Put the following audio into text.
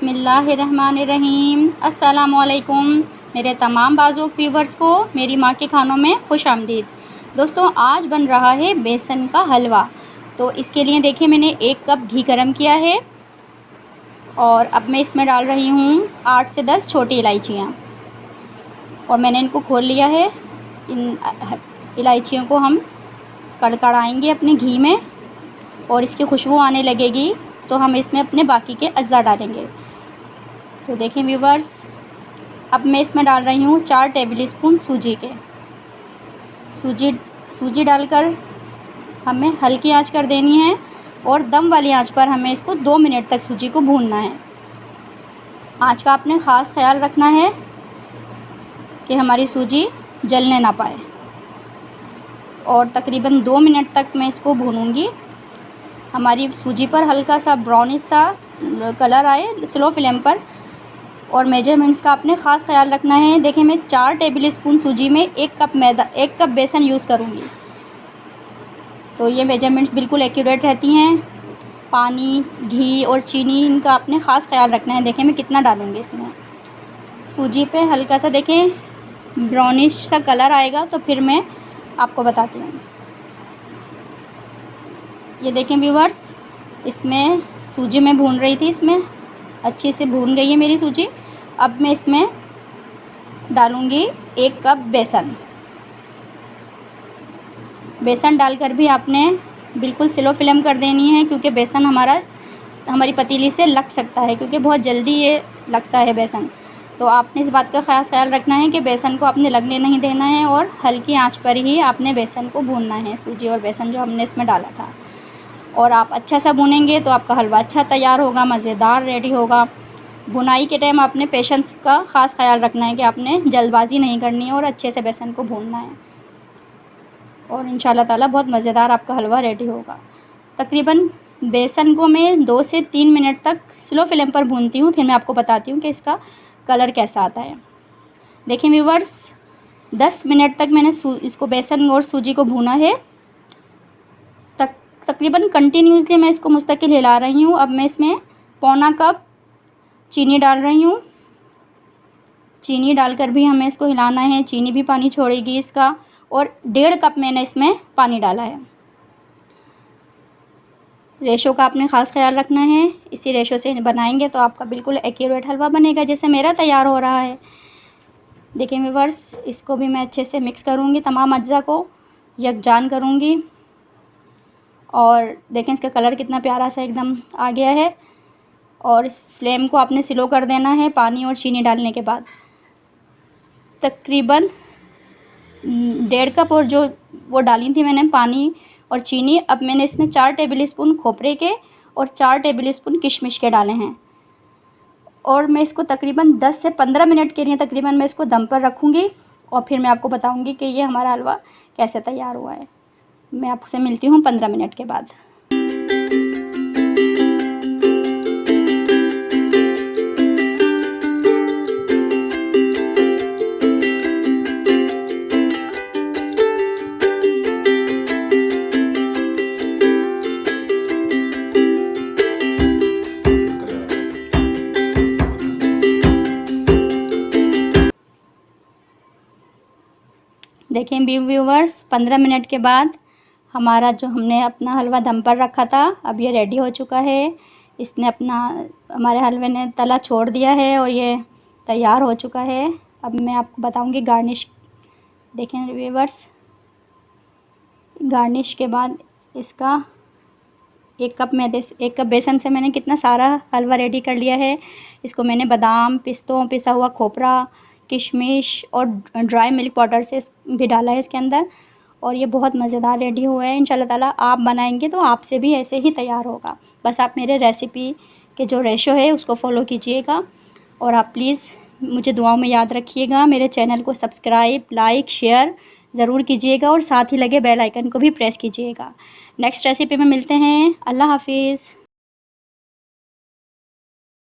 बिस्मिल्लाहिर्रहमानिर्रहीम। अस्सलामुअलैकुम मेरे तमाम बाज़ोक व्यूवर्स को मेरी माँ के खानों में खुश आमदीद। दोस्तों, आज बन रहा है बेसन का हलवा। तो इसके लिए देखिए, मैंने 1 कप घी गरम किया है और अब मैं इसमें डाल रही हूँ 8 से 10 छोटी इलायचियाँ और मैंने इनको खोल लिया है। इन इलायचियों को हम कड़कड़ाएंगे अपने घी में और इसकी खुशबू आने लगेगी तो हम इसमें अपने बाकी के अज्जा डालेंगे। तो देखें व्यूवर्स, अब मैं इसमें डाल रही हूँ 4 टेबल स्पून सूजी डालकर हमें हल्की आंच कर देनी है और दम वाली आंच पर हमें इसको 2 मिनट तक सूजी को भूनना है। आंच का आपने ख़ास ख्याल रखना है कि हमारी सूजी जलने ना पाए और तकरीबन 2 मिनट तक मैं इसको भूनूंगी। हमारी सूजी पर हल्का सा ब्राउनिश सा कलर आए स्लो फ्लेम पर। और मेजरमेंट्स का आपने ख़ास ख्याल रखना है। देखिए, मैं 4 टेबल स्पून सूजी में 1 कप मैदा 1 कप बेसन यूज़ करूँगी, तो ये मेजरमेंट्स बिल्कुल एक्यूरेट रहती हैं। पानी, घी और चीनी, इनका आपने ख़ास ख्याल रखना है। देखें मैं कितना डालूँगी इसमें। सूजी पे हल्का सा देखें ब्राउनिश सा कलर आएगा तो फिर मैं आपको बताती हूँ। ये देखें व्यूवर्स, इसमें सूजी मैं भून रही थी, इसमें अच्छे से भून गई है मेरी सूजी। अब मैं इसमें डालूँगी 1 कप बेसन डालकर भी आपने बिल्कुल स्लो फ्लेम कर देनी है, क्योंकि बेसन हमारी पतीली से लग सकता है, क्योंकि बहुत जल्दी ये लगता है बेसन। तो आपने इस बात का ख़ास ख्याल रखना है कि बेसन को आपने लगने नहीं देना है और हल्की आंच पर ही आपने बेसन को भूनना है, सूजी और बेसन जो हमने इसमें डाला था। और आप अच्छा सा भुनेंगे तो आपका हलवा अच्छा तैयार होगा, मज़ेदार रेडी होगा। भुनाई के टाइम आपने पेशेंस का ख़ास ख्याल रखना है कि आपने जल्दबाजी नहीं करनी है और अच्छे से बेसन को भूनना है और इंशाल्लाह ताला बहुत मज़ेदार आपका हलवा रेडी होगा। तकरीबन बेसन को मैं 2 से 3 मिनट तक स्लो फ्लेम पर भूनती हूँ, फिर मैं आपको बताती हूँ कि इसका कलर कैसा आता है। देखें व्यूवर्स, 10 मिनट तक मैंने इसको बेसन और सूजी को भूना है। तकरीबन कंटिन्यूसली मैं इसको मुस्तकिल हिला रही हूँ। अब मैं इसमें पौना कप चीनी डाल रही हूँ। चीनी डालकर भी हमें इसको हिलाना है, चीनी भी पानी छोड़ेगी इसका। और 1.5 कप मैंने इसमें पानी डाला है। रेशो का आपने ख़ास ख्याल रखना है, इसी रेशो से बनाएंगे तो आपका बिल्कुल एक्यूरेट हलवा बनेगा, जैसे मेरा तैयार हो रहा है। देखिए व्यूवर्स, इसको भी मैं अच्छे से मिक्स करूँगी, तमाम अज्जा को यकजान करूँगी। और देखें इसका कलर कितना प्यारा सा एकदम आ गया है। और इस फ्लेम को आपने स्लो कर देना है पानी और चीनी डालने के बाद। तकरीबन 1.5 कप और जो वो डाली थी मैंने पानी और चीनी, अब मैंने इसमें 4 टेबल स्पून खोपरे के और 4 टेबल स्पून किशमिश के डाले हैं। और मैं इसको तकरीबन 10 से 15 मिनट के लिए तकरीबन मैं इसको दम पर रखूँगी और फिर मैं आपको बताऊँगी कि ये हमारा हलवा कैसे तैयार हुआ है। मैं आपसे मिलती हूँ 15 मिनट के बाद। देखें व्यूवर्स, 15 मिनट के बाद हमारा जो हमने अपना हलवा दम पर रखा था, अब ये रेडी हो चुका है। इसने हमारे हलवे ने तला छोड़ दिया है और ये तैयार हो चुका है। अब मैं आपको बताऊंगी गार्निश। देखें व्यूवर्स, गार्निश के बाद इसका 1 कप बेसन से मैंने कितना सारा हलवा रेडी कर लिया है। इसको मैंने बादाम, पिस्तों, पिसा हुआ खोपरा, किशमिश और ड्राई मिल्क पाउडर से भी डाला है इसके अंदर और ये बहुत मज़ेदार रेडी हुआ है। इंशाल्लाह ताला आप बनाएंगे तो आपसे भी ऐसे ही तैयार होगा। बस आप मेरे रेसिपी के जो रेशो है उसको फॉलो कीजिएगा और आप प्लीज़ मुझे दुआओं में याद रखिएगा। मेरे चैनल को सब्सक्राइब, लाइक, शेयर ज़रूर कीजिएगा और साथ ही लगे बेल आइकन को भी प्रेस कीजिएगा। नेक्स्ट रेसिपी में मिलते हैं। अल्लाह हाफिज़।